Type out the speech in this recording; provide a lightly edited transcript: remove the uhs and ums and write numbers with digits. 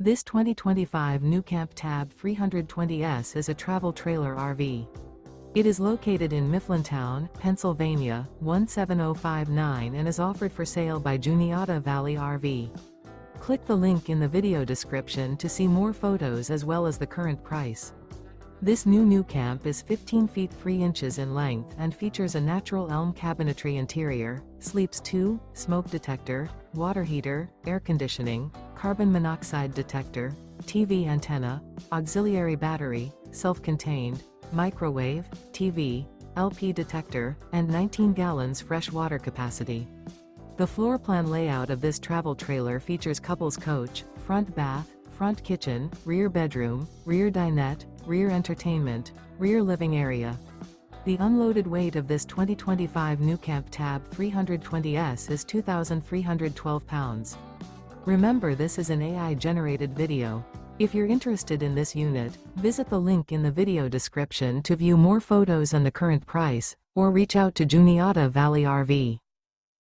This 2025 NuCamp TAB 320S is a travel trailer RV. It is located in Mifflintown, Pennsylvania, 17059 and is offered for sale by Juniata Valley RV. Click the link in the video description to see more photos as well as the current price. This new NuCamp is 15 feet 3 inches in length and features a Natural Elm Cabinetry interior, sleeps 2, smoke detector, water heater, air conditioning, carbon monoxide detector, TV antenna, auxiliary battery, self-contained, microwave, TV, LP detector, and 19 gallons fresh water capacity. The floor plan layout of this travel trailer features couples coach, front bath, front kitchen, rear bedroom, rear dinette, rear entertainment, rear living area. The unloaded weight of this 2025 NuCamp TAB 320S is 2,312 pounds. Remember, this is an AI-generated video. If you're interested in this unit, visit the link in the video description to view more photos and the current price, or reach out to Juniata Valley RV.